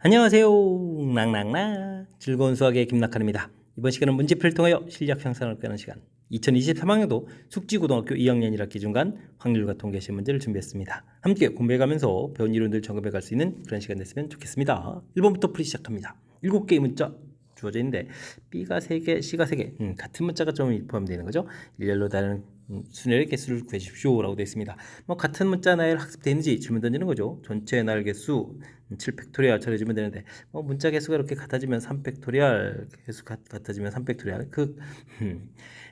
안녕하세요. 낭낭낭 즐거운 수학의 김낙한입니다. 이번 시간은 문제풀이를 통하여 실력 향상을 꾀하는 시간 2023학년도 숙지고등학교 2학년 1학기 중간 확률과 통계 시험 문제를 준비했습니다. 함께 공부해가면서 배운 이론들 점검해갈 수 있는 그런 시간 됐으면 좋겠습니다. 1번부터 풀이 시작합니다. 7개의 문자 주어져 있는데 B가 3개, C가 3개 같은 문자가 좀 포함되어 있는 거죠. 일렬로 다른 순열의 개수를 구해주십시오 라고 되어 있습니다. 같은 문자 나열 학습되어 있는지 질문 던지는 거죠. 전체 나열 개수 7팩토리얼 처리해주면 되는데 문자 개수가 이렇게 같아지면 3팩토리얼 개수 같아지면 3팩토리얼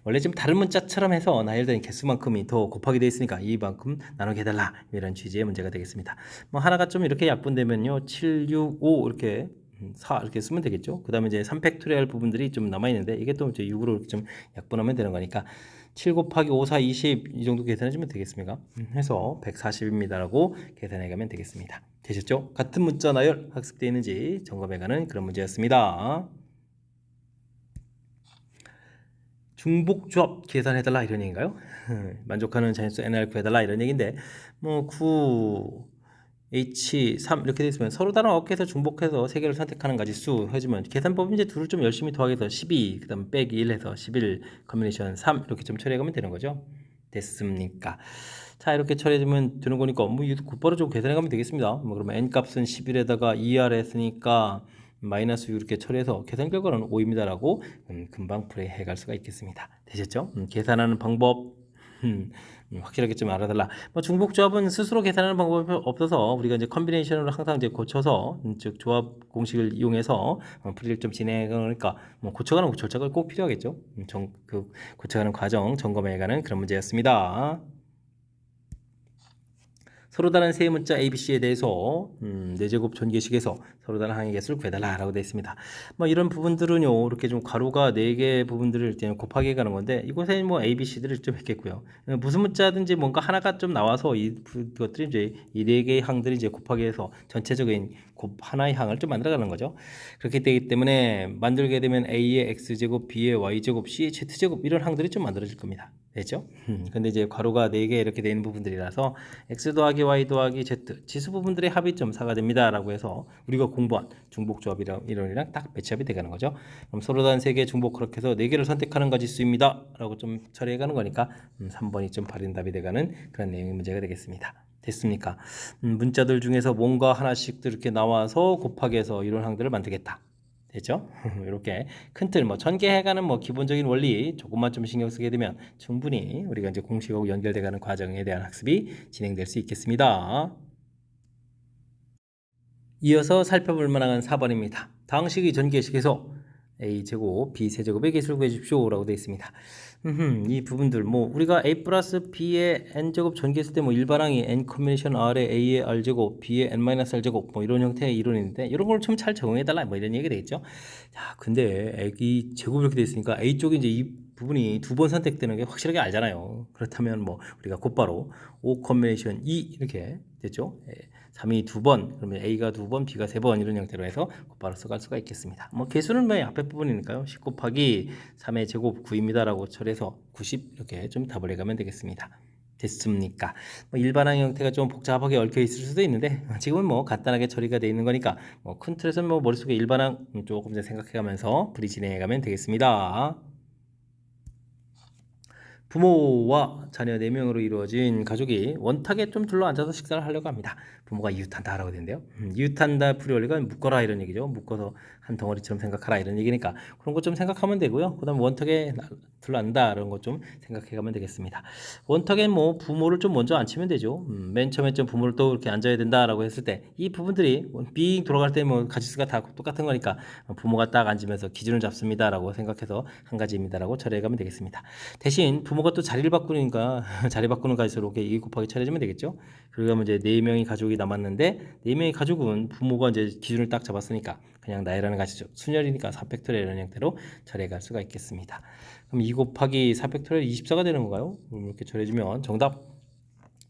원래 지금 다른 문자처럼 해서 나열된 개수만큼이 더 곱하기 되어 있으니까 이만큼 나누게 해달라 이런 취지의 문제가 되겠습니다. 하나가 좀 이렇게 약분되면요 7, 6, 5 이렇게 4 이렇게 쓰면 되겠죠. 그 다음에 이제 3팩토리얼 부분들이 좀 남아있는데 이게 또 이제 6으로 이렇게 좀 약분하면 되는 거니까 7 곱하기 5, 4, 20 이 정도 계산해주면 되겠습니까? 해서 140입니다라고 계산해가면 되겠습니다. 되셨죠? 같은 문자 나열 학습되어 있는지 점검해가는 그런 문제였습니다. 중복조합 계산해달라 이런 얘기인가요? 만족하는 자연수 NR 구해달라 이런 얘기인데 9 H3 이렇게 되어 있으면 서로 다른 어깨에서 중복해서 3개를 선택하는 가지수 해주면 계산법 이제 둘을 좀 열심히 더하게해서 12 그 다음 빼기 1 해서 11 커뮤니케이션 3 이렇게 좀 처리해가면 되는 거죠. 됐습니까? 자 이렇게 처리해주면 되는 거니까 곧바로 좀 계산해가면 되겠습니다. 그러면 n값은 11에다가 2r 했으니까 마이너스 6 이렇게 처리해서 계산 결과는 5입니다라고 금방 풀이해갈 수가 있겠습니다. 되셨죠? 계산하는 방법 확실하게 좀 알아달라. 중복조합은 스스로 계산하는 방법이 없어서 우리가 이제 컨비네이션으로 항상 이제 고쳐서 즉 조합 공식을 이용해서 풀이를 좀 진행하니까 고쳐가는 절차가 꼭 필요하겠죠. 그 고쳐가는 과정 점검해가는 그런 문제였습니다. 서로 다른 세 문자 ABC에 대해서 4제곱 전개식에서 서로 다른 항의 개수를 구해달라라고 되어 있습니다. 이런 부분들은요 이렇게 좀 가로가 4개 부분들을 이제 곱하기 가는 건데 이곳에 ABC들을 좀 했겠고요. 무슨 문자든지 뭔가 하나가 좀 나와서 이것들이 이제 이 4개의 항들이 이제 곱하기 해서 전체적인 하나의 항을 좀 만들어가는 거죠. 그렇기 되기 때문에 만들게 되면 A의 X제곱, B의 Y제곱, C의 Z제곱 이런 항들이 좀 만들어질 겁니다. 됐죠? 근데 이제 괄호가 4개 이렇게 되어 있는 부분들이라서 X 더하기 Y 더하기 Z 지수 부분들의 합이 좀 4가 됩니다 라고 해서 우리가 공부한 중복조합 이론이랑 딱 매치업이 되가는 거죠. 그럼 서로 다른 3개 중복 그렇게 해서 4개를 선택하는 가지수입니다 라고 좀 처리해가는 거니까 3번이 좀 바른 답이 돼가는 그런 내용의 문제가 되겠습니다. 됐습니까? 문자들 중에서 뭔가 하나씩 이렇게 나와서 곱하기 해서 이런 항들을 만들겠다. 됐죠? 이렇게 큰 틀, 전개해가는 기본적인 원리 조금만 좀 신경 쓰게 되면 충분히 우리가 이제 공식하고 연결돼가는 과정에 대한 학습이 진행될 수 있겠습니다. 이어서 살펴볼 만한 4번입니다. 다항식의 전개식에서 a제곱 b세제곱의 개수를 구해주십시오 라고 되어 있습니다. 이 부분들 우리가 a 플러스 b의 n제곱 전개했을 때 일반항이 n 커뮤니케이션 r의 a의 r제곱 b의 n 마이너스 r제곱 이런 형태의 이론인데 이런 걸 좀 잘 적용해달라 이런 얘기가 되겠죠. 자 근데 이 제곱 이렇게 되어 있으니까 a 쪽이 이제 이 부분이 2번 선택되는 게 확실하게 알잖아요. 그렇다면 그리가 곧바로 5 커뮤니케이션 2 이렇게 됐죠. 3이 2번 그러면 A가 2번 B가 3번 이런 형태로 해서 곧바로 써갈 수가 있겠습니다. 개수는 앞에 부분이니까요. 10 곱하기 3의 제곱 9입니다 라고 처리해서 90 이렇게 좀 답을 해가면 되겠습니다. 됐습니까? 일반항 형태가 좀 복잡하게 얽혀 있을 수도 있는데 지금은 간단하게 처리가 되어 있는 거니까 큰 틀에서는 머릿속에 일반항 조금 더 생각해가면서 풀이 진행해가면 되겠습니다. 부모와 자녀 4명으로 이루어진 가족이 원탁에 좀 둘러앉아서 식사를 하려고 합니다. 부모가 이웃한다라고 되는데요. 이웃한다 풀이 원리가 묶어라 이런 얘기죠. 묶어서 한 덩어리처럼 생각하라 이런 얘기니까 그런 거 좀 생각하면 되고요. 그 다음 원탁에 둘러앉는다 이런 거 좀 생각해가면 되겠습니다. 원탁에 부모를 좀 먼저 앉히면 되죠. 맨 처음에 좀 부모를 또 이렇게 앉아야 된다라고 했을 때 이 부분들이 빙 돌아갈 때 가지수가 다 똑같은 거니까 부모가 딱 앉으면서 기준을 잡습니다라고 생각해서 한 가지입니다라고 처리해가면 되겠습니다. 대신 부모가 또 자리를 바꾸니까 자리 바꾸는 가지수로 이렇게 2 곱하기 처리해주면 되겠죠. 그러면 이제 4명의 가족이 남았는데 4명의 가족은 부모가 이제 기준을 딱 잡았으니까 그냥 나열하는 가지수 순열이니까 4팩토리얼 이런 형태로 처리해갈 수가 있겠습니다. 그럼 2 곱하기 4팩토리얼 24가 되는 건가요? 이렇게 처리해주면 정답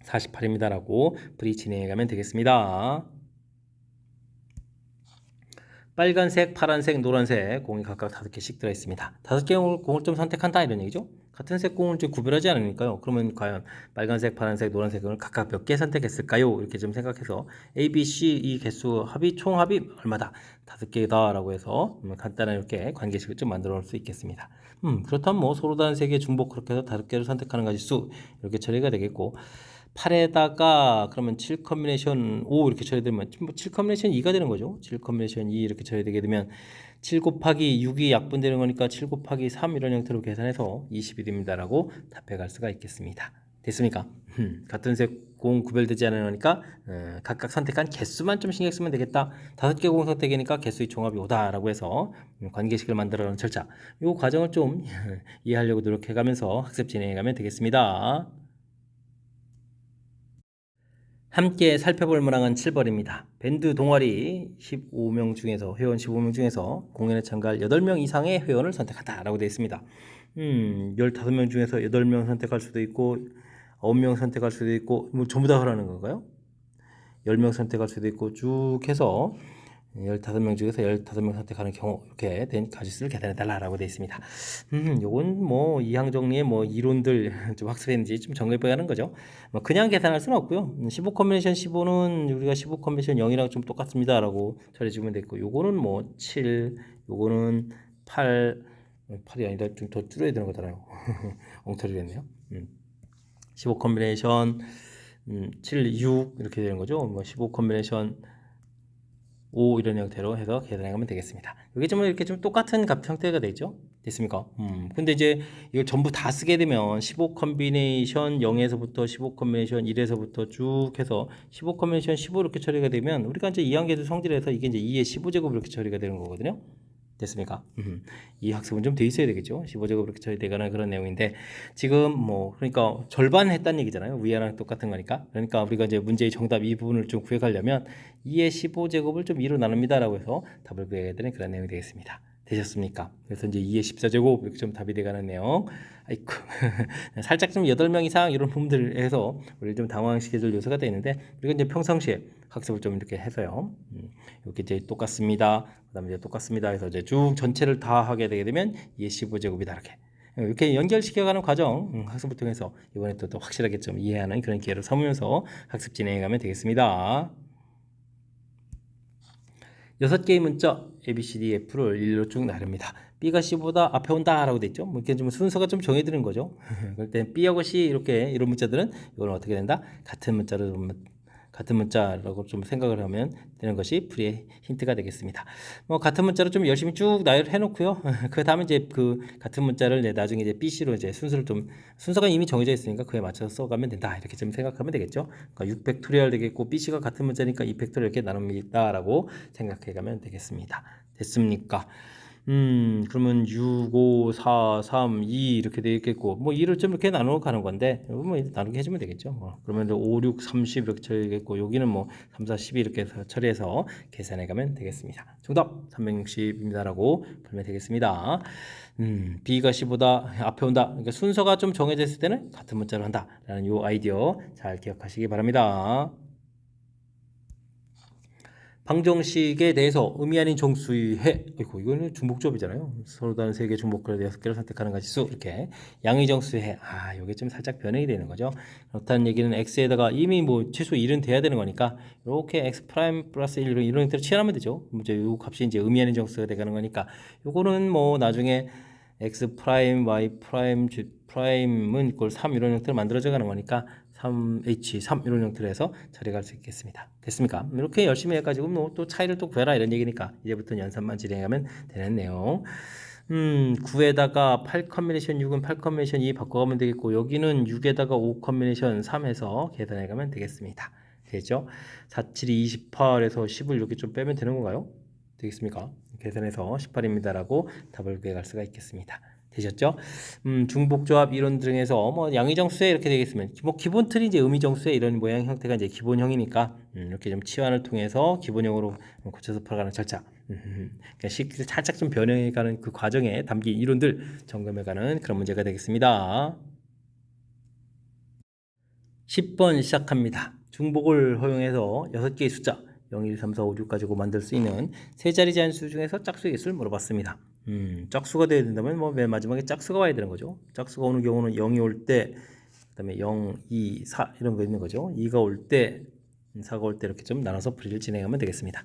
48입니다라고 풀이 진행해가면 되겠습니다. 빨간색, 파란색, 노란색 공이 각각 5개씩 들어있습니다. 5개의 공을 좀 선택한다 이런 얘기죠. 같은 색 공을 좀 구별하지 않으니까요. 그러면 과연 빨간색, 파란색, 노란색을 각각 몇 개 선택했을까요? 이렇게 좀 생각해서 A, B, C 이 개수 총 합이 얼마다? 5개다라고 해서 간단한 이렇게 관계식을 좀 만들어 놓을 수 있겠습니다. 그렇다면 뭐 서로 다른 색의 중복 그렇게 해서 5개를 선택하는 가지수 이렇게 처리가 되겠고 8에다가 그러면 7 컨비네이션 5 이렇게 처리되면 7 컨비네이션 2가 되는 거죠. 7 컨비네이션 2 이렇게 처리되게 되면 7 곱하기 6이 약분되는 거니까 7 곱하기 3 이런 형태로 계산해서 20이 됩니다라고 답해 갈 수가 있겠습니다. 됐습니까? 같은 색 공 구별되지 않는 거니까 각각 선택한 개수만 좀 신경 쓰면 되겠다. 5개 공 선택이니까 개수의 종합이 5다라고 해서 관계식을 만들어 놓은 절차. 이 과정을 좀 이해하려고 노력해 가면서 학습 진행해 가면 되겠습니다. 함께 살펴볼 문항은 7번입니다. 밴드 동아리 15명 중에서 회원 15명 중에서 공연에 참가할 8명 이상의 회원을 선택하다라고 되어 있습니다. 15명 중에서 8명 선택할 수도 있고 9명 선택할 수도 있고 뭐 전부 다 하라는 건가요? 10명 선택할 수도 있고 쭉 해서 15명 중에서 15명 선택하는 경우 이렇게 된 가지수를 계산해 달라라고 되어 있습니다. 요건 뭐 이항 정리의 뭐 이론들 좀 학습했는지 좀 정리해 봐야 하는 거죠. 뭐 그냥 계산할 수는 없고요. 15 컨비네이션 15는 우리가 15 컨비네이션 0이랑 좀 똑같습니다라고 처리해 주면 되고 요거는 뭐 7, 요거는 8, 8이 아니라 좀 더 줄여야 되는 거잖아요. 엉터리 됐네요. 15 컨비네이션 7, 6 이렇게 되는 거죠. 뭐 15 컨비네이션 5 이런 형태로 해서 계산해 가면 되겠습니다. 이게 좀 이렇게 좀 똑같은 값 형태가 되죠. 됐습니까? 근데 이제 이걸 전부 다 쓰게 되면 15 컨비네이션 0에서부터 15 컨비네이션 1에서부터 쭉 해서 15 컨비네이션 15 이렇게 처리가 되면 우리가 이제 2한계수 성질에서 이게 이제 2의 15제곱 이렇게 처리가 되는 거거든요. 됐습니까? 이 학습은 좀 돼 있어야 되겠죠. 15제곱 이렇게 처리되거나 그런 내용인데 지금 뭐 그러니까 절반 했다는 얘기잖아요. 위아래랑 똑같은 거니까. 그러니까 우리가 이제 문제의 정답 이 부분을 좀 구해가려면 2의 15제곱을 좀 2로 나눕니다라고 해서 답을 구해야 되는 그런 내용이 되겠습니다. 되셨습니까? 그래서 이제 2의 14제곱 이렇게 좀 답이 돼가는 내용. 아이쿠 살짝 좀 8명 이상 이런 부분들에서 우리를 좀 당황시켜줄 요소가 되는데 우리가 이제 평상시에 학습을 좀 이렇게 해서요. 이렇게 이제 똑같습니다. 그다음에 이제 똑같습니다. 해서 이제 쭉 전체를 다 하게 되게 되면 2의 15제곱이다 이렇게 연결시켜가는 과정 학습을 통해서 이번에 또 확실하게 좀 이해하는 그런 기회를 삼으면서 학습 진행해가면 되겠습니다. 6개의 문자 A, B, C, D, F를 일로 쭉 나눕니다. B가 C보다 앞에 온다라고 돼 있죠. 뭐 이렇게 좀 순서가 좀 정해지는 거죠. 그럴 때 B하고 C 이렇게 이런 문자들은 이거는 어떻게 된다? 같은 문자라고 좀 생각을 하면 되는 것이 풀이의 힌트가 되겠습니다. 뭐 같은 문자로 좀 열심히 쭉 나열을 해놓고요. 그 다음에 이제 그 같은 문자를 이제 나중에 이제 B, C로 이제 순서가 이미 정해져 있으니까 그에 맞춰서 써가면 된다. 이렇게 좀 생각하면 되겠죠. 그러니까 6팩토리얼 되겠고 B, C가 같은 문자니까 2팩토리얼 이렇게 나눕니다라고 생각해가면 되겠습니다. 됐습니까? 그러면 6, 5, 4, 3, 2 이렇게 되어 있겠고, 뭐 2를 좀 이렇게 나누어 가는 건데, 뭐 나누게 해주면 되겠죠. 그러면 5, 6, 30 이렇게 처리되겠고, 여기는 뭐 3, 4, 12 이렇게 해서 처리해서 계산해 가면 되겠습니다. 정답 360입니다라고 풀면 되겠습니다. B가 C보다 앞에 온다. 그러니까 순서가 좀 정해져 있을 때는 같은 문자로 한다라는 이 아이디어 잘 기억하시기 바랍니다. 방정식에 대해서 의미 아닌 정수의 이거 이거는 중복조합이잖아요. 서로 다른 세 개 중복을 6개를 선택하는 가지수 이렇게 양의 정수의 이게 좀 살짝 변형이 되는 거죠. 그렇다는 얘기는 x에다가 이미 뭐 최소 1은 돼야 되는 거니까 이렇게 x 프라임 플러스 1 이런 형태로 취하면 되죠. 이제 요 값이 이제 의미 아닌 정수가 되가는 거니까 요거는 뭐 나중에 x 프라임 y 프라임 g 프라임은 이꼴 3 이런 형태로 만들어져 가는 거니까 3H3 이런 형태로 해서 처리할 수 있겠습니다. 됐습니까? 이렇게 열심히 해가지고 뭐 또 차이를 또 구해라 이런 얘기니까 이제부터는 연산만 진행하면 되는 내용. 9에다가 8 컨비네이션 6은 8 컨비네이션 2 바꿔가면 되겠고 여기는 6에다가 5 컨비네이션 3 해서 계산해가면 되겠습니다. 되죠? 4, 7이 28에서 10을 이렇게 좀 빼면 되는 건가요? 되겠습니까? 계산해서 18입니다라고 답을 구해갈 수가 있겠습니다. 되셨죠? 중복조합 이론 등에서 뭐 양의정수에 이렇게 되겠으면 뭐 기본 틀이 이제 의미정수의 이런 모양 형태가 이제 기본형이니까 이렇게 좀 치환을 통해서 기본형으로 고쳐서 풀어가는 절차. 그러니까 식을 살짝 좀 변형해가는 그 과정에 담긴 이론들 점검해가는 그런 문제가 되겠습니다. 10번 시작합니다. 중복을 허용해서 6개의 숫자 0, 1, 3, 4, 5, 6 가지고 만들 수 있는 세 자리 자연수 중에서 짝수의 개수를 물어봤습니다. 짝수가 돼야 된다면 뭐 맨 마지막에 짝수가 와야 되는 거죠. 짝수가 오는 경우는 0이 올 때, 그다음에 0, 2, 4 이런 거 있는 거죠. 2가 올 때, 4가 올 때 이렇게 좀 나눠서 풀이를 진행하면 되겠습니다.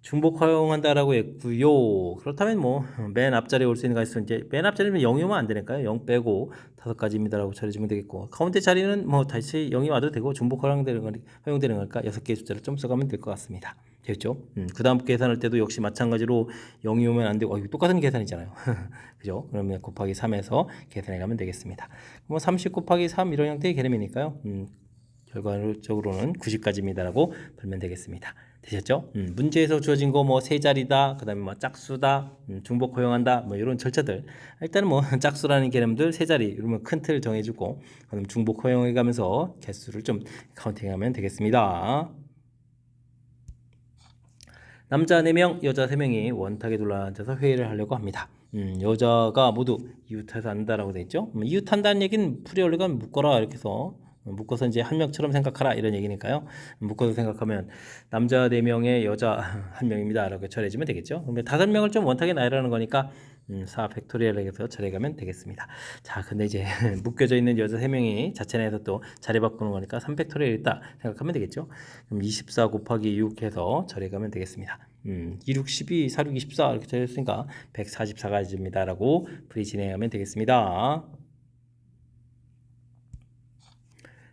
중복 허용한다라고 했고요. 그렇다면 뭐 맨 앞자리에 올 수 있는 가수는 이제 맨 앞자리면 0이 오면 안 되니까요. 0 빼고 5가지입니다라고 처리해주면 되겠고, 가운데 자리는 뭐 다시 0이 와도 되고 중복 허용되는 거니까 6개의 숫자를 좀 써가면 될 것 같습니다. 됐죠? 그 다음 계산할 때도 역시 마찬가지로 0이 오면 안 되고, 이거 똑같은 계산이잖아요. 그죠? 그러면 곱하기 3에서 계산해 가면 되겠습니다. 뭐 30 곱하기 3 이런 형태의 개념이니까요. 결과적으로는 90까지입니다라고 풀면 되겠습니다. 되셨죠? 문제에서 주어진 거 뭐 세 자리다, 그 다음에 뭐 짝수다, 중복 허용한다, 뭐 이런 절차들. 일단은 뭐 짝수라는 개념들 세 자리, 이러면 큰 틀 정해주고, 그다음 중복 허용해가면서 개수를 좀 카운팅하면 되겠습니다. 남자 4명, 여자 3명이 원탁에 둘러앉아서 회의를 하려고 합니다. 여자가 모두 이웃해서 한다라고 돼 있죠. 이웃한다는 얘기는 풀이 올리건 묶어라 이렇게 해서 묶어서 이제 한 명처럼 생각하라 이런 얘기니까요. 묶어서 생각하면 남자 4명에 여자 1명입니다 라고 처리해주면 되겠죠. 그러면 5명을 좀 원탁에 나열하는 거니까 4 팩토리얼에서 처리해가면 되겠습니다. 자, 근데 이제 묶여져 있는 여자 3명이 자체 내에서 또 자리 바꾸는 거니까 3 팩토리얼 있다 생각하면 되겠죠. 그럼 24 곱하기 6 해서 처리해가면 되겠습니다. 2, 6, 12, 4, 6, 24 이렇게 처리했으니까 144가지입니다 라고 풀이 진행하면 되겠습니다.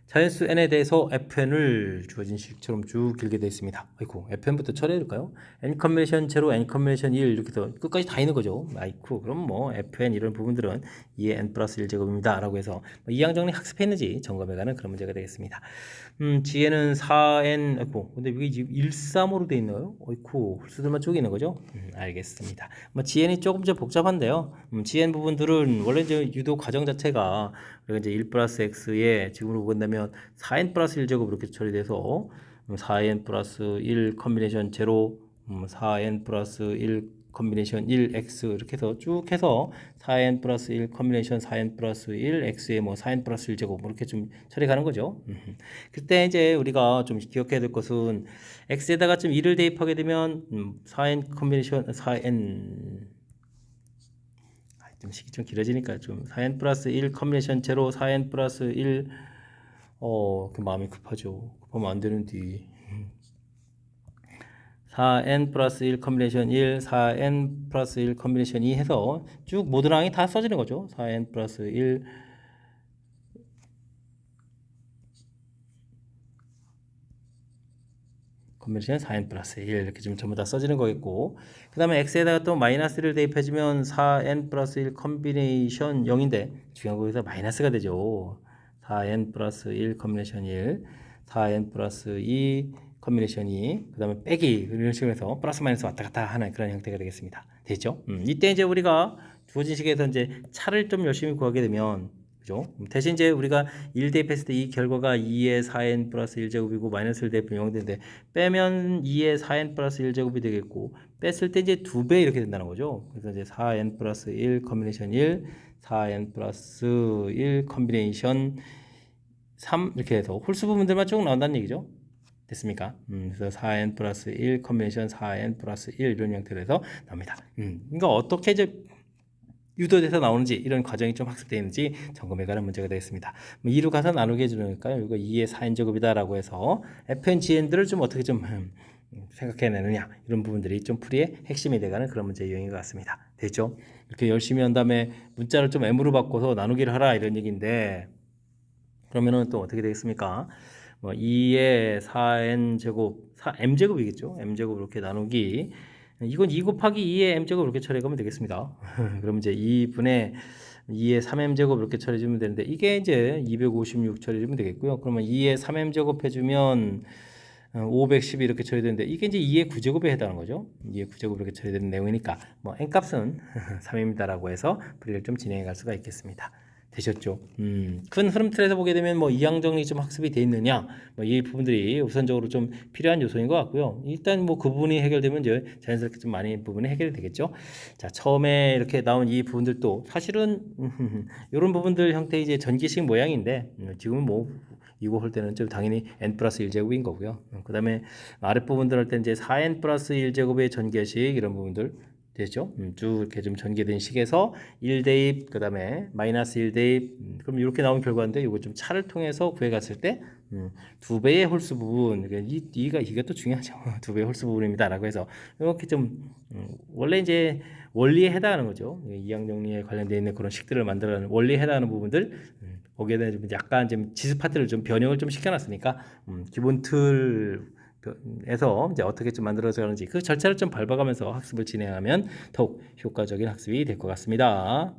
자연수 n에 대해서 fn을 주어진 식처럼 쭉 길게 되어 있습니다. 아이쿠, fn부터 처리해볼까요? n 컨비네이션 0, n 컨비네이션 1 이렇게 해서 끝까지 다 있는 거죠. 아이쿠, 그럼 뭐 fn 이런 부분들은 2의 n 플러스 1제곱입니다 라고 해서 이항정리 학습했는지 점검해가는 그런 문제가 되겠습니다. g는 4n, 아이쿠, 근데 이게 지금 1, 3으로 되어 있나요? 아이쿠, 홀수들만 쪼개 있는 거죠? 알겠습니다. 뭐 gn이 조금 좀 복잡한데요. gn 부분들은 원래 이제 유도 과정 자체가 그리고 이제 1 플러스 x에 지금으로 본다면 4n 플러스 1제곱 이렇게 처리돼서 4n 플러스 1 컨비네이션 0, 4n 플러스 1 컨비네이션 1x 이렇게 해서 쭉 해서 4n 플러스 1 컨비네이션 4n 플러스 1x에 뭐 4n 플러스 1제곱 이렇게 좀 처리 가는 거죠. 그때 이제 우리가 좀 기억해야 될 것은 x에다가 좀 2를 대입하게 되면 4n 컨비네이션 4n 좀 식이 좀 길어지니까 좀 4n 플러스 1 컨비네이션 0, 4n 플러스 1 그 마음이 급하죠. 급하면 안 되는데 4n 플러스 1 컨비네이션 1, 4n 플러스 1 컨비네이션 2 해서 쭉 모든 항이 다 써지는 거죠. 4n 플러스 1 컨비네이션 4n 플러스 1 이렇게 좀 전부 다 써지는 거겠고, 그 다음에 x에다가 또 마이너스를 대입해주면 4n 플러스 1 컨비네이션 0인데 중요한 거기서 마이너스가 되죠. 4n 플러스 1 컨비네이션 1, 4n 플러스 2 컨비네이션 2, 그 다음에 빼기 이런 식으로 해서 플러스 마이너스 왔다 갔다 하는 그런 형태가 되겠습니다. 됐죠? 이때 이제 우리가 주어진 식에서 이제 차를 좀 열심히 구하게 되면, 그죠? 대신 이제 우리가 1 대입했을 때 이 결과가 2의 4n 플러스 1제곱이고 마이너스를 대입하면 0이 되는데 빼면 2의 4n 플러스 1제곱이 되겠고 뺐을 때 이제 2배 이렇게 된다는 거죠. 그래서 이제 4n 플러스 1 컨비네이션 1, 4n 플러스 1 컨비네이션 3 이렇게 해서 홀수 부분들만 쭉 나온다는 얘기죠. 됐습니까? 그래서 4n 플러스 1 컨비네이션 4n 플러스 1 이런 형태로 해서 나옵니다. 그러니까 어떻게 이제 유도돼서 나오는지 이런 과정이 좀 학습되어 있는지 점검해가는 문제가 되겠습니다. 2로 가서 나누게 해주니까요. 이거 2의 4n제곱이다 라고 해서 fn, gn들을 좀 어떻게 좀 생각해내느냐 이런 부분들이 좀 풀이의 핵심이 돼가는 그런 문제 유형인 것 같습니다. 됐죠? 이렇게 열심히 한 다음에 문자를 좀 m으로 바꿔서 나누기를 하라 이런 얘기인데, 그러면은 또 어떻게 되겠습니까? 뭐 2의 4n제곱, m제곱이겠죠? m제곱 이렇게 나누기, 이건 2 곱하기 2의 m제곱 이렇게 처리하면 되겠습니다. 그럼 이제 2분의 2의 3m제곱 이렇게 처리해주면 되는데 이게 이제 256 처리해주면 되겠고요. 그러면 2의 3m제곱 해주면 512 이렇게 처리되는데 이게 이제 2의 9제곱에 해당하는 거죠. 2의 9제곱 이렇게 처리되는 내용이니까 뭐 n값은 3입니다라고 해서 풀이를 좀 진행해 갈 수가 있겠습니다. 되셨죠. 큰 흐름 틀에서 보게 되면 뭐 이항 정리 좀 학습이 돼 있느냐, 뭐 이 부분들이 우선적으로 좀 필요한 요소인 것 같고요. 일단 뭐 그 부분이 해결되면 이제 자연스럽게 좀 많이 부분이 해결이 되겠죠. 자, 처음에 이렇게 나온 이 부분들도 사실은 이런 부분들 형태 이제 전기식 모양인데 지금은 뭐 이거 할 때는 좀 당연히 n 플러스 1제곱인 거고요. 그 다음에 아랫부분들 할 때 이제 4n 플러스 1제곱의 전개식 이런 부분들 되죠. 쭉 이렇게 좀 전개된 식에서 1대입 그 다음에 마이너스 1대입 그럼 이렇게 나온 결과인데 이거 좀 차를 통해서 구해갔을 때 2배의 홀수 부분 이게 또 중요하죠. 2배의 홀수 부분입니다라고 해서 이렇게 좀 원래 이제 원리에 해당하는 거죠. 이항 정리에 관련되어 있는 그런 식들을 만들어가는 원리에 해당하는 부분들 거기에 대한 좀 약간 좀 지수 파트를 좀 변형을 좀 시켜놨으니까 기본 틀에서 이제 어떻게 좀 만들어져 가는지 그 절차를 좀 밟아가면서 학습을 진행하면 더욱 효과적인 학습이 될 것 같습니다.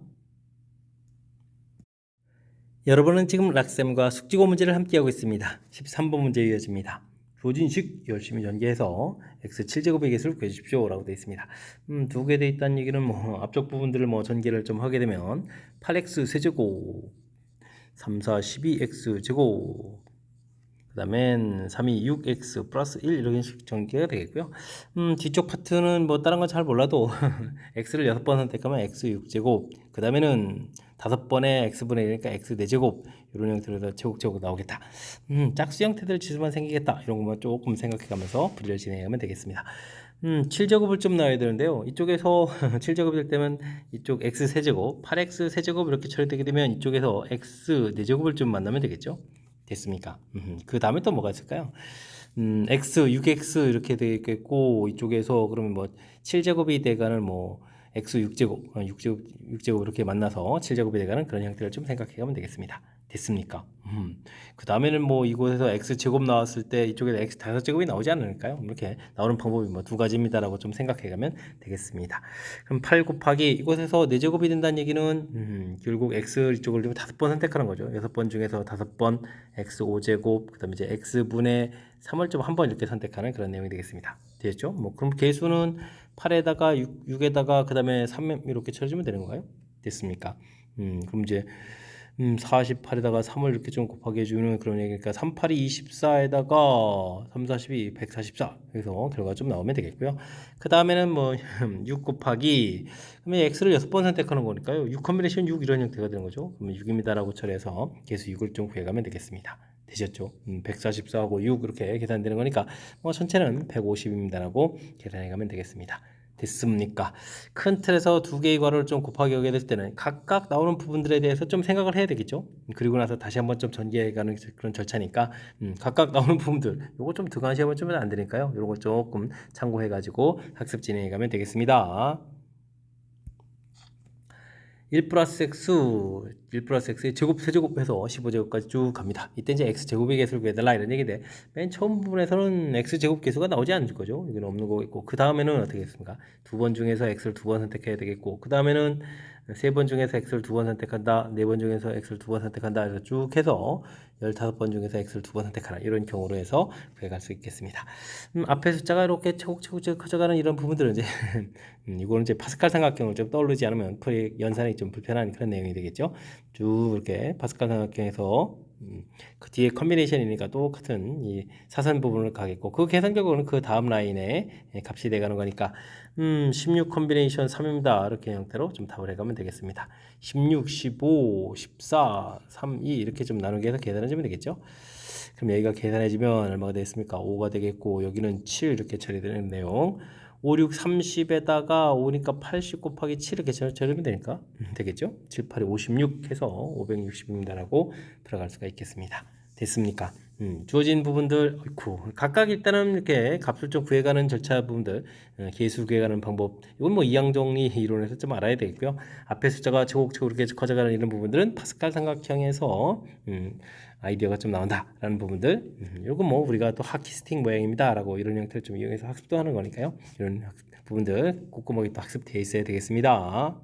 여러분은 지금 락쌤과 숙지고 문제를 함께하고 있습니다. 13번 문제 이어집니다. 조진식 열심히 전개해서 x 7제곱의 개수를 구해주십시오 라고 되어 있습니다. 두 개 되어 있다는 얘기는 뭐 앞쪽 부분들을 뭐 전개를 좀 하게 되면 8x 세제곱 3, 4, 12x 제곱 그 다음엔 3, 2, 6x 플러스 1 이런 식 전개가 되겠고요. 뒤쪽 파트는 뭐 다른 건 잘 몰라도 x를 6번 선택하면 x 6제곱 그 다음에는 5번에 x분의 1이니까 x 4제곱 이런 형태로 제곱 나오겠다. 짝수 형태들 지수만 생기겠다 이런 것만 조금 생각해가면서 풀이를 진행하면 되겠습니다. 7제곱을 좀 나와야 되는데요. 이쪽에서 7제곱이 될 때면 이쪽 x 세제곱 8x 세제곱 이렇게 처리되게 되면 이쪽에서 x 4제곱을 좀 만나면 되겠죠. 됐습니까? 그 다음에 또 뭐가 있을까요? x, 6x 이렇게 되겠고 이쪽에서 그러면 뭐 7제곱이 돼가는 뭐 x 6제곱, 6제곱 이렇게 만나서 7제곱이 돼가는 그런 형태를 좀 생각해가면 되겠습니다. 됐습니까? 그 다음에는 뭐 이곳에서 x제곱 나왔을 때 이쪽에서 x 5제곱이 나오지 않을까요? 이렇게 나오는 방법이 뭐 두 가지입니다라고 좀 생각해가면 되겠습니다. 그럼 8 곱하기 이곳에서 4제곱이 된다는 얘기는 결국 x 이쪽을 5번 선택하는 거죠. 6번 중에서 5번 x 5제곱 그 다음에 이제 x분의 3을 좀 한 번 이렇게 선택하는 그런 내용이 되겠습니다. 되겠죠? 뭐 그럼 개수는 8에다가 6에다가 그 다음에 3 이렇게 쳐주면 되는 건가요? 됐습니까? 그럼 이제 48에다가 3을 이렇게 좀 곱하게 해주는 그런 얘기니까 3, 8이 24에다가 3, 42, 144 그래서 결과가 좀 나오면 되겠고요. 그 다음에는 뭐 6 곱하기 그러면 x를 6번 선택하는 거니까요. 6 컨비네이션 6 이런 형태가 되는 거죠. 그러면 6입니다라고 처리해서 개수 6을 좀 구해가면 되겠습니다. 되셨죠? 144하고 6 이렇게 계산되는 거니까 뭐 전체는 150입니다라고 계산해가면 되겠습니다. 됐습니까? 큰 틀에서 두 개의 괄호를 좀 곱하기 하게 될 때는 각각 나오는 부분들에 대해서 좀 생각을 해야 되겠죠. 그리고 나서 다시 한번 좀 전개해가는 그런 절차니까 각각 나오는 부분들 요거 좀 등한시하면 좀 안 되니까요. 이런 거 조금 참고해가지고 학습 진행해가면 되겠습니다. 1 플러스 x의 제곱 세제곱해서 15제곱까지 쭉 갑니다. 이때 이제 x제곱의 개수를 구해달라 이런 얘기인데 맨 처음 부분에서는 x제곱 개수가 나오지 않을 거죠. 이건 없는 거겠고 그 다음에는 어떻게 했습니까? 2번 중에서 x를 2번 선택해야 되겠고 그 다음에는 3번 중에서 x를 2번 선택한다 4번 중에서 x를 2번 선택한다 해서 쭉 해서 15번 중에서 x를 2번 선택하라 이런 경우로 해서 구해갈 수 있겠습니다. 앞에 숫자가 이렇게 차곡차곡 커져가는 이런 부분들은 이제 이거는 이제 파스칼 삼각형을 좀 떠오르지 않으면 풀이 연산이 좀 불편한 그런 내용이 되겠죠. 쭉 이렇게 파스칼 삼각형에서 그 뒤에 컨비네이션이니까 똑같은 이 사선 부분을 가겠고 그 계산 결과는 그 다음 라인에 값이 돼가는 거니까 16 컨비네이션 3입니다. 이렇게 형태로 좀 답을 해가면 되겠습니다. 16, 15, 14, 3, 2 이렇게 좀 나누게 해서 계산해주면 되겠죠. 그럼 여기가 계산해지면 얼마가 되겠습니까? 5가 되겠고 여기는 7 이렇게 처리되는 내용 5, 6, 30에다가 5니까 80 곱하기 7 이렇게 처리하면 되니까 되겠죠? 7, 8이 56 해서 560입니다라고 들어갈 수가 있겠습니다. 됐습니까? 주어진 부분들 각각 일단은 이렇게 값을 좀 구해가는 절차 부분들 개수 구해가는 방법 이건 뭐 이항정리 이론에서 좀 알아야 되겠고요. 앞에 숫자가 차곡차곡 이렇게 커져가는 이런 부분들은 파스칼 삼각형에서 아이디어가 좀 나온다라는 부분들 이건 뭐 우리가 또 하키스틱 모양입니다라고 이런 형태를 좀 이용해서 학습도 하는 거니까요. 이런 부분들 꼼꼼하게 또 학습되어 있어야 되겠습니다.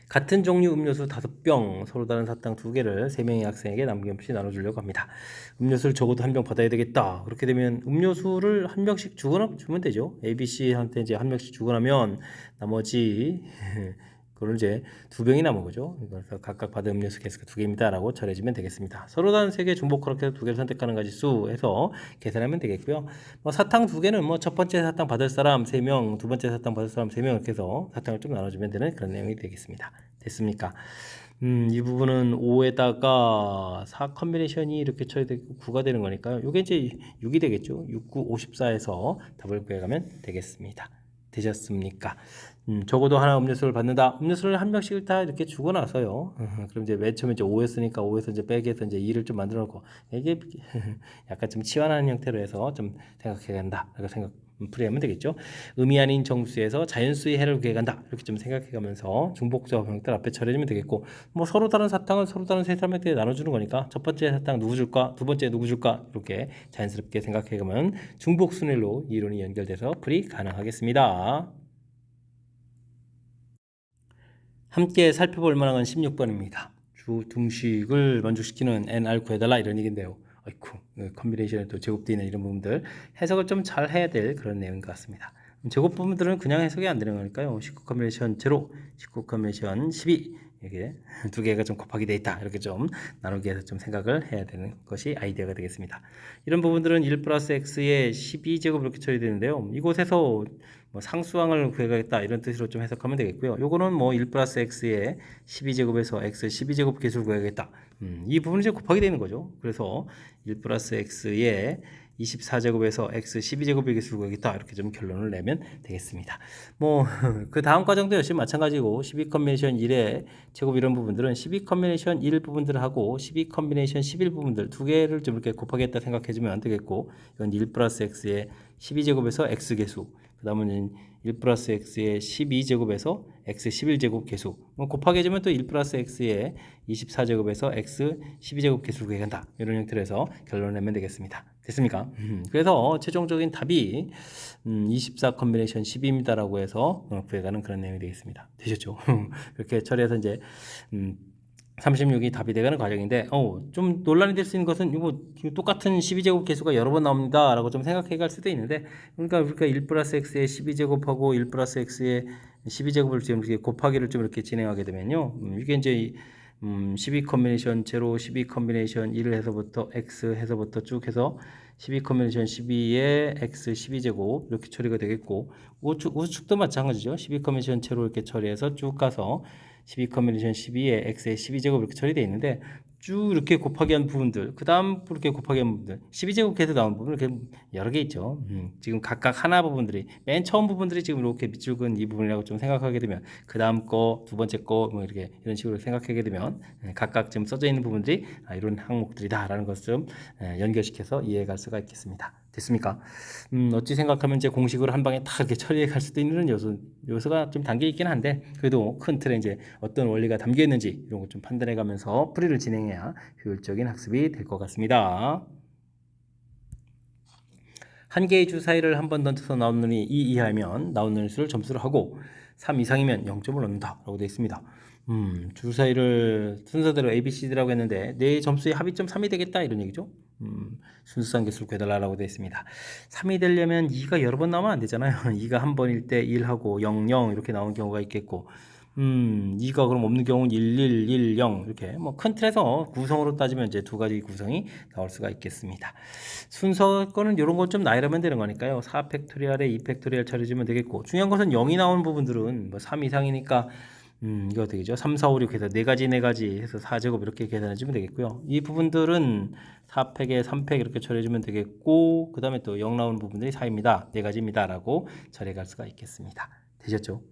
같은 종류 음료수 5병 서로 다른 사탕 2개를 3명의 학생에게 남김없이 나눠주려고 합니다. 음료수를 적어도 한 병 받아야 되겠다. 그렇게 되면 음료수를 한 병씩 주면 되죠. A, B, C한테 이제 한 병씩 주고 나면 나머지 그걸 이제 두 병이 남은 거죠. 그래서 각각 받은 음료수 개수가 2개입니다라고 처리해주면 되겠습니다. 서로 다른 3개 중복 그렇게 2개를 선택하는 가지수 해서 계산하면 되겠고요. 뭐 사탕 2개는 뭐 첫 번째 사탕 받을 사람 3명, 두 번째 사탕 받을 사람 3명 이렇게 해서 사탕을 좀 나눠주면 되는 그런 내용이 되겠습니다. 됐습니까? 이 부분은 5에다가 4 컨비네이션이 이렇게 처리되고 9가 되는 거니까요. 이게 이제 6이 되겠죠. 6, 9, 54에서 답을 구해가면 되겠습니다. 되셨습니까? 적어도 하나 음료수를 받는다. 음료수를 한 병씩 다 이렇게 주고 나서요. 그럼 이제 맨 처음에 이제 5였으니까 5에서 이제 빼기 해서 이제 2를 좀 만들어 놓고 이게 약간 좀 치환하는 형태로 해서 좀 생각해야 한다. 라고 풀이하면 되겠죠. 의미 아닌 정수에서 자연수의 해를 구해간다. 이렇게 좀 생각해가면서 중복적 형태를 앞에 처리해주면 되겠고, 뭐 서로 다른 사탕은 서로 다른 세 사람한테 나눠주는 거니까 첫 번째 사탕 누구 줄까, 두 번째 누구 줄까 이렇게 자연스럽게 생각해가면 중복 순환로 이론이 연결돼서 풀이 가능하겠습니다. 함께 살펴볼 만한 건 16번입니다. 주 등식을 만족시키는 NR 구해달라 이런 얘기인데요. 아이쿠, 컨비네이션에 또 제곱되어 있는 이런 부분들 해석을 좀 잘 해야 될 그런 내용인 것 같습니다. 제곱 부분들은 그냥 해석이 안 되는 거니까요. 19 컨비네이션 제로, 19 컨비네이션 12 이게 2개가 좀 곱하기 돼 있다. 이렇게 좀 나누기 해서 좀 생각을 해야 되는 것이 아이디어가 되겠습니다. 이런 부분들은 1 플러스 x의 12제곱 이렇게 처리되는데요. 이곳에서 뭐 상수항을 구해가겠다 이런 뜻으로 좀 해석하면 되겠고요. 요거는 뭐 1 플러스 x의 12제곱에서 x 12제곱 개수를 구해야겠다. 이 부분은 이제 곱하기 되는 거죠. 그래서 1 플러스 x의 24제곱에서 x 12제곱의 개수를 구하겠다. 이렇게 좀 결론을 내면 되겠습니다. 뭐 그 다음 과정도 역시 마찬가지고 12 컨비네이션 1의 제곱 이런 부분들은 12 컨비네이션 1 부분들을 하고 12 컨비네이션 11 부분들 2개를 좀 이렇게 곱하겠다 생각해주면 안 되겠고, 이건 1 플러스 x의 12제곱에서 x 개수, 그 다음은 1 플러스 x의 12제곱에서 x 11제곱 개수, 곱하기 해주면 또 1 플러스 x의 24제곱에서 x 12제곱 개수를 구해간다. 이런 형태로 해서 결론을 내면 되겠습니다. 됐습니까? 그래서 최종적인 답이 24 컨비네이션 12입니다라고 해서 구해가는 그런 내용이 되겠습니다. 되셨죠? 이렇게 처리해서 이제 36이 답이 되가는 과정인데, 좀 논란이 될 수 있는 것은 이거 똑같은 12제곱 개수가 여러 번 나옵니다 라고 좀 생각해 갈 수도 있는데, 그러니까 1 플러스 x의 12제곱하고 1 플러스 x의 12제곱을 지금 이렇게 곱하기를 좀 이렇게 진행하게 되면요, 이게 이제 12 컨비네이션 제로, 12 컨비네이션 1을 해서부터 x 해서부터 쭉 해서 12 컨비네이션 12에 x 12제곱 이렇게 처리가 되겠고, 우측도 마찬가지죠. 12 컨비네이션 제로 이렇게 처리해서 쭉 가서 12 컨비네이션 12에 x의 12제곱 이렇게 처리되어 있는데, 쭉 이렇게 곱하기 한 부분들, 그 다음 이렇게 곱하기 한 부분들, 12제곱 해서 나온 부분 이렇게 여러 개 있죠. 지금 각각 하나 부분들이, 맨 처음 부분들이 지금 이렇게 밑줄 그은 이 부분이라고 좀 생각하게 되면, 그 다음 거, 두 번째 거, 뭐 이렇게 이런 식으로 생각하게 되면 각각 지금 써져 있는 부분들이 이런 항목들이다라는 것을 좀 연결시켜서 이해해 갈 수가 있겠습니다. 됐습니까? 어찌 생각하면 이제 공식으로 한 방에 딱 이렇게 처리해 갈 수도 있는 요소가 좀 담겨 있긴 한데, 그래도 큰 틀에 이제 어떤 원리가 담겨 있는지 이런 것 좀 판단해 가면서 풀이를 진행해야 효율적인 학습이 될 것 같습니다. 한 개의 주사위를 한 번 던져서 나온 눈이 2 이하이면 나온 눈의 수를 점수를 하고 3 이상이면 0점을 얻는다 라고 되어 있습니다. 주사위를 순서대로 A, B, C, D라고 했는데 내 점수의 합의점 3이 되겠다 이런 얘기죠. 순수한 개수를 구해달라고 되어 있습니다. 3이 되려면 2가 여러 번 나오면 안 되잖아요. 2가 한 번일 때 1하고 0, 0 이렇게 나오는 경우가 있겠고, 2가 그럼 없는 경우는 1, 1, 1, 0 이렇게 뭐 큰 틀에서 구성으로 따지면 이제 두 가지 구성이 나올 수가 있겠습니다. 순서 거는 이런 걸 좀 나열하면 되는 거니까요. 4 팩토리얼에 2 팩토리얼 처리해주면 되겠고, 중요한 것은 0이 나오는 부분들은 뭐 3 이상이니까 이거 되겠죠. 3, 4, 5, 6 해서 4가지 해서 4제곱 이렇게 계산해주면 되겠고요. 이 부분들은 4팩에 3팩 이렇게 처리해주면 되겠고, 그 다음에 또 0 나오는 부분들이 4입니다. 4가지입니다. 라고 처리할 수가 있겠습니다. 되셨죠?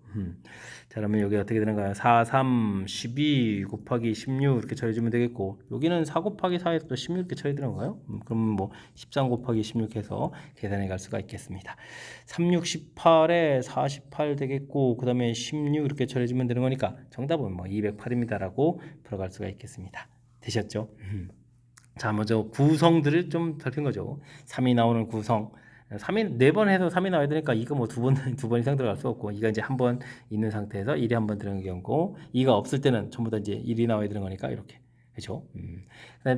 자, 그러면 여기 어떻게 되는가요? 4, 3, 12 곱하기 16 이렇게 처리해주면 되겠고, 여기는 4 곱하기 4에서 또 16 이렇게 처리되는 거예요. 그럼 뭐 13 곱하기 16 해서 계산해 갈 수가 있겠습니다. 3, 6, 18에 48 되겠고, 그 다음에 16 이렇게 처리해주면 되는 거니까 정답은 뭐 208입니다. 라고 풀어갈 수가 있겠습니다. 되셨죠? 자, 먼저 구성들을 좀 살핀 거죠. 3이 나오는 구성. 3이 4번 해서 3이 나와야 되니까 이거 뭐 두 번 이상 들어갈 수 없고, 이가 이제 한 번 있는 상태에서 1이 한 번 들어가는 경우고, 2가 없을 때는 전부 다 이제 1이 나와야 되는 거니까 이렇게. 그렇죠?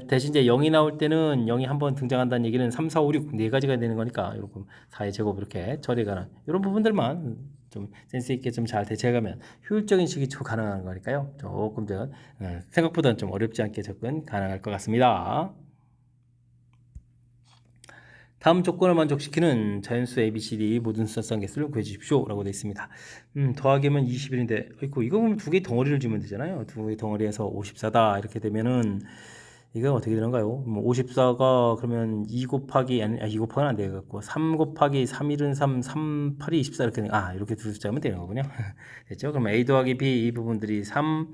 대신 이제 0이 나올 때는 0이 한 번 등장한다는 얘기는 3, 4, 5, 6 네 가지가 되는 거니까 이렇게 4의 제곱 이렇게 처리가 가는 이런 부분들만 좀 센스 있게 좀 잘 대처해가면 효율적인 식이초 가능한 거니까요. 조금 더 생각보다는 좀 어렵지 않게 접근 가능할 것 같습니다. 다음 조건을 만족시키는 자연수 ABCD 모든 숫자쌍 개수를 구해주십시오 라고 되어 있습니다. 더하기면 21인데 이거 보면 두 개의 덩어리를 주면 되잖아요. 두 개의 덩어리에서 54다 이렇게 되면은 이거 어떻게 되는가요? 54가 그러면 2 곱하기 2 곱하기는 안 되겠고 3 곱하기 3일은 3, 3, 8이 24 이렇게 이렇게 두 숫자면 되는 거군요. 됐죠? 그럼 A 더하기 B 이 부분들이 3,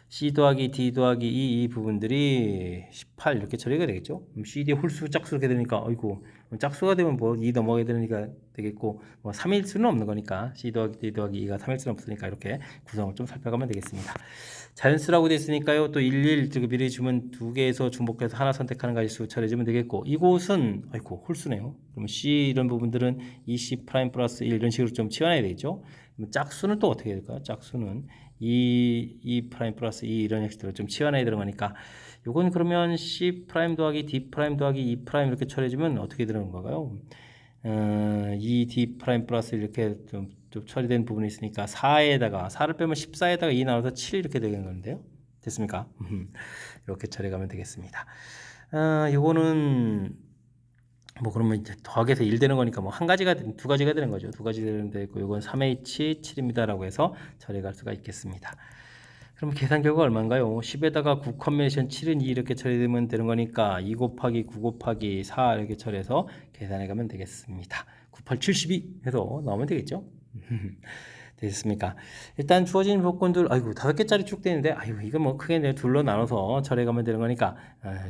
C 더하기 D 더하기 E 이 부분들이 18 이렇게 처리가 되겠죠? CD 홀수 짝수 이렇게 되니까 어이구 짝수가 되면 뭐 2 넘어가야 되니까 되겠고 뭐 3일 수는 없는 거니까 C 더하기 D 더하기 2가 3일 수는 없으니까 이렇게 구성을 좀 살펴가면 되겠습니다. 자연수라고 되어 있으니까요. 또 11 미리 주문 두 개에서 중복해서 하나 선택하는 가지수 처리해주면 되겠고 이곳은 아이고 홀수네요. 그러면 C 이런 부분들은 2C 프라임 플러스 1 이런 식으로 좀 치환해야 되겠죠. 그럼 짝수는 또 어떻게 될까요? 짝수는 2 프라임 플러스 2 이런 형식으로 좀 치환해야 들어가니까 요건 그러면 C 프라임 더하기 D 프라임 더하기 2 프라임 이렇게 처리해주면 어떻게 되는 건가요? 2D 프라임 플러스 이렇게 좀 처리된 부분이 있으니까 4를 빼면 14에다가 2 나눠서 7 이렇게 되는 건데요. 됐습니까? 이렇게 처리가면 되겠습니다. 요거는 뭐 그러면 이제 더하기해서 1 되는 거니까 뭐 한 가지가 두 가지가 되는 거죠. 두 가지 되는데 요건 3H 7입니다라고 해서 처리할 수가 있겠습니다. 그럼 계산 결과 얼마인가요? 10에다가 9 컨비네이션 7은 2 이렇게 처리되면 되는 거니까 2 곱하기 9 곱하기 4 이렇게 처리해서 계산해 가면 되겠습니다. 98, 72 해서 나오면 되겠죠? 되셨습니까? 일단 주어진 조건들, 아이고, 5개짜리 쭉 되는데, 이거 뭐 크게 내 둘로 나눠서 처리해 가면 되는 거니까,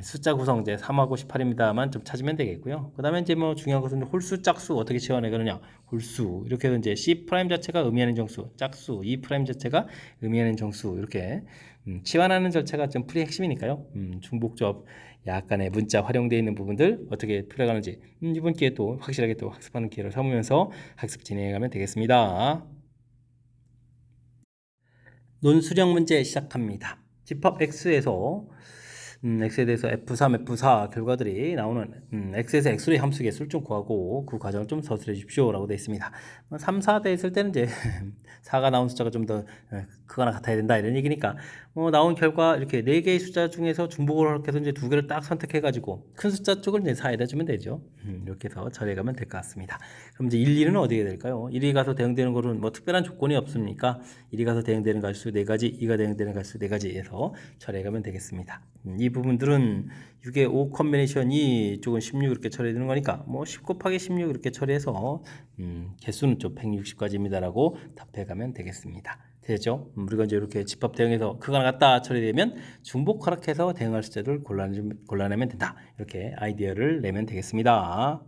숫자 구성 이제 3하고 18입니다만 좀 찾으면 되겠고요. 그 다음에 이제 뭐 중요한 것은 홀수, 짝수 어떻게 치환해 가느냐. 홀수. 이렇게 해서 이제 C 프라임 자체가 의미하는 정수, 짝수, E 프라임 자체가 의미하는 정수, 이렇게, 치환하는 절차가 좀 풀이 핵심이니까요. 중복접, 약간의 문자 활용되어 있는 부분들 어떻게 풀어가는지, 이번 기회에 또 확실하게 또 학습하는 기회를 삼으면서 학습 진행해 가면 되겠습니다. 논수령 문제 시작합니다. 집합 X에서 X에 대해서 F3, F4 결과들이 나오는 X에서 X의 함수 개수를 좀 구하고 그 과정을 좀 서술해 주십시오 라고 되어 있습니다. 3, 4대 있을 때는 이제 4가 나온 숫자가 좀 더 크거나 같아야 된다 이런 얘기니까 나온 결과 이렇게 4개의 숫자 중에서 중복을 해서 이제 2개를 딱 선택해 가지고 큰 숫자 쪽을 이제 4에다 주면 되죠. 이렇게 해서 처리해 가면 될 것 같습니다. 그럼 이제 1, 2는 어디에 될까요? 1이 가서 대응되는 거는 뭐 특별한 조건이 없으니까 1이 가서 대응되는 가수 4가지, 2가 대응되는 가수 4가지에서 처리해 가면 되겠습니다. 이 부분들은 6의 5 컨비네이션이 조금 16 이렇게 처리되는 거니까 뭐 10 곱하기 16 이렇게 처리해서 개수는 좀 160가지입니다라고 답해 가면 되겠습니다. 되죠? 우리가 이제 이렇게 집합 대응해서 크거나 같다 처리되면 중복 허락해서 대응할 숫자를 골라내면 된다. 이렇게 아이디어를 내면 되겠습니다.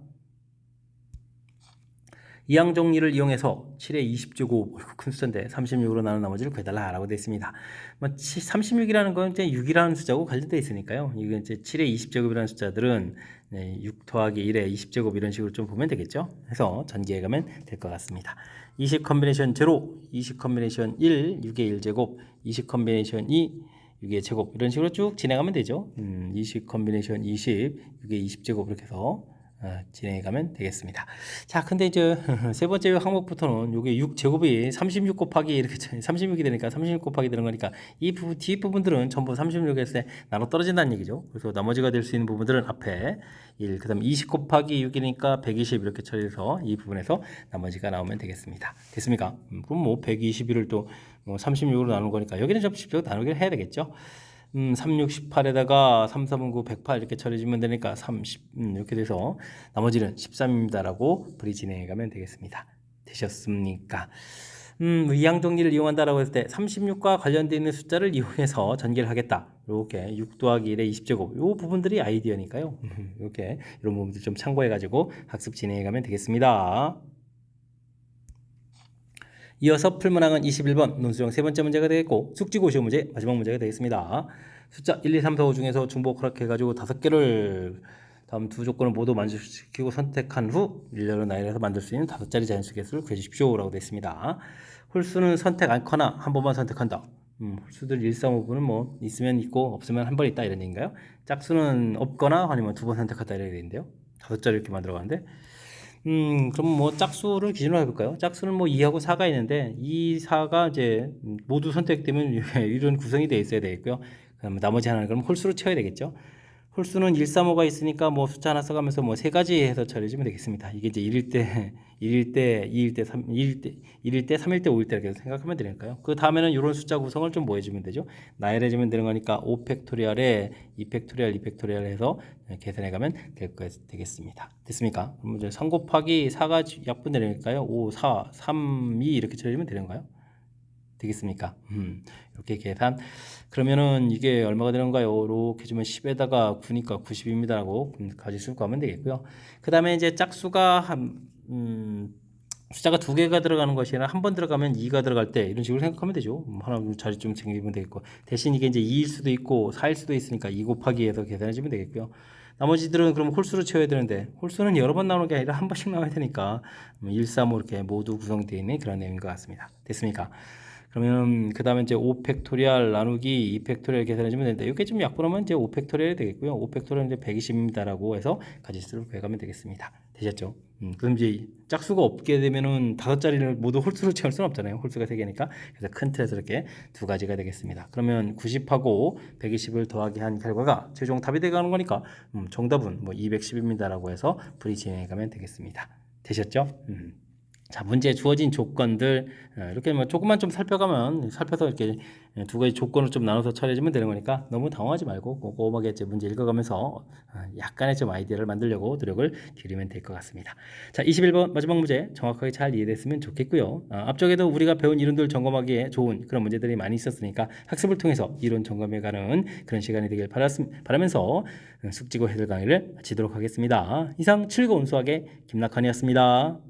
이항 정리를 이용해서 7의 20제곱 큰 숫자인데 36으로 나눈 나머지를 구해달라라고 되어 있습니다. 36이라는 건 이제 6이라는 숫자하고 관련되어 있으니까요. 이게 이제 7의 20제곱이라는 숫자들은 6 더하기 1의 20제곱 이런 식으로 좀 보면 되겠죠. 해서 전개해 가면 될 것 같습니다. 20 컨비네이션 0, 20 컨비네이션 1, 6의 1제곱, 20 컨비네이션 2, 6의 제곱 이런 식으로 쭉 진행하면 되죠. 20 컨비네이션 20, 6의 20제곱 이렇게 해서 진행해 가면 되겠습니다. 자, 근데 이제 세 번째 항목부터는 요게 6제곱이 36 곱하기 이렇게 36이 되니까 36 곱하기 되는 거니까 이 부분 뒤 부분들은 전부 36에서 나눠 떨어진다는 얘기죠. 그래서 나머지가 될 수 있는 부분들은 앞에 1, 그다음 20 곱하기 6이니까 120 이렇게 처리해서 이 부분에서 나머지가 나오면 되겠습니다. 됐습니까? 그럼 뭐 121을 또 36으로 나눈 거니까 여기는 좀 쉽게 나누기를 해야 되겠죠. 3, 6, 18에다가 3, 4, 9, 108 이렇게 처리해주면 되니까 30 이렇게 돼서 나머지는 13입니다라고 풀이 진행해 가면 되겠습니다. 되셨습니까? 이항 정리를 이용한다라고 했을 때 36과 관련되어 있는 숫자를 이용해서 전개를 하겠다. 이렇게 6 더하기 1의 20제곱 이 부분들이 아이디어니까요. 이렇게 이런 부분들 좀 참고해 가지고 학습 진행해 가면 되겠습니다. 이어서 풀문항은 21번 논술형 세 번째 문제가 되겠고 숙지고 시험 문제 마지막 문제가 되겠습니다. 숫자 1, 2, 3, 4, 5 중에서 중복 허락해가지고 5개를 다음 두 조건을 모두 만족시키고 선택한 후 일렬로 나열해서 만들 수 있는 5자리 자연수 개수를 구해주십시오 라고 되어 있습니다. 홀수는 선택 않거나 한 번만 선택한다. 홀수들 1, 3, 5분은 뭐 있으면 있고 없으면 한 번 있다 이런 얘기인가요? 짝수는 없거나 아니면 두 번 선택한다 이런 얘기인데요. 5자리 이렇게 만들어가는데 그럼 뭐 짝수를 기준으로 해볼까요? 짝수는 뭐 2하고 4가 있는데 이 4가 이제 모두 선택되면 이런 구성이 되어 있어야 되겠고요. 그럼 나머지 하나는 그럼 홀수로 채워야 되겠죠. 홀수는 1, 3, 5가 있으니까 뭐 숫자 하나 써가면서 뭐 세 가지 해서 처리해주면 되겠습니다. 이게 이제 1일 때, 1일 때, 2일 때, 3, 1일 때, 1일 때, 3일 때, 5일 때 이렇게 생각하면 되니까요. 그 다음에는 이런 숫자 구성을 좀 뭐 해주면 되죠. 나열해주면 되는 거니까 5팩토리얼에 2팩토리얼, 2팩토리얼 해서 계산해가면 되겠습니다. 됐습니까? 그럼 이제 3 곱하기 4가 약분되니까요. 5, 4, 3, 2 이렇게 처리해주면 되는 거예요. 되겠습니까? 이렇게 계산. 그러면은 이게 얼마가 되는가요? 이렇게 주면 10에다가 9니까 90입니다라고 가지 수거하면 되겠고요. 그 다음에 이제 짝수가 숫자가 두 개가 들어가는 것이 아니라 한 번 들어가면 2가 들어갈 때 이런 식으로 생각하면 되죠. 하나 자리 좀 챙기면 되겠고 대신 이게 이제 2일 수도 있고 4일 수도 있으니까 2 곱하기 해서 계산해 주면 되겠고요. 나머지들은 그럼 홀수로 채워야 되는데 홀수는 여러 번 나오는 게 아니라 한 번씩 나와야 되니까 1, 3, 5 이렇게 모두 구성되어 있는 그런 내용인 것 같습니다. 됐습니까? 그러면 그 다음에 이제 5팩토리얼 나누기 2팩토리얼 계산해 주면 되는데 이게 좀 약분하면 이제 5팩토리얼이 되겠고요. 5팩토리얼은 이제 120입니다라고 해서 가지수를 구해가면 되겠습니다. 되셨죠? 그럼 이제 짝수가 없게 되면은 5자리를 모두 홀수로 채울 수는 없잖아요. 홀수가 3개니까. 그래서 큰 틀에서 이렇게 두 가지가 되겠습니다. 그러면 90하고 120을 더하기 한 결과가 최종 답이 되가는 거니까 정답은 뭐 210입니다라고 해서 풀이 진행해 가면 되겠습니다. 되셨죠? 자, 문제에 주어진 조건들 이렇게 뭐 조금만 좀 살펴서 이렇게 두 가지 조건을 좀 나눠서 처리해주면 되는 거니까 너무 당황하지 말고 꼼꼼하게 이제 문제 읽어가면서 약간의 좀 아이디어를 만들려고 노력을 기울이면 될 것 같습니다. 자, 21번 마지막 문제 정확하게 잘 이해됐으면 좋겠고요. 앞쪽에도 우리가 배운 이론들 점검하기에 좋은 그런 문제들이 많이 있었으니까 학습을 통해서 이론 점검해가는 그런 시간이 되길 바라면서 숙지고 해설 강의를 마치도록 하겠습니다. 이상 즐거운 수학의 김낙환이었습니다.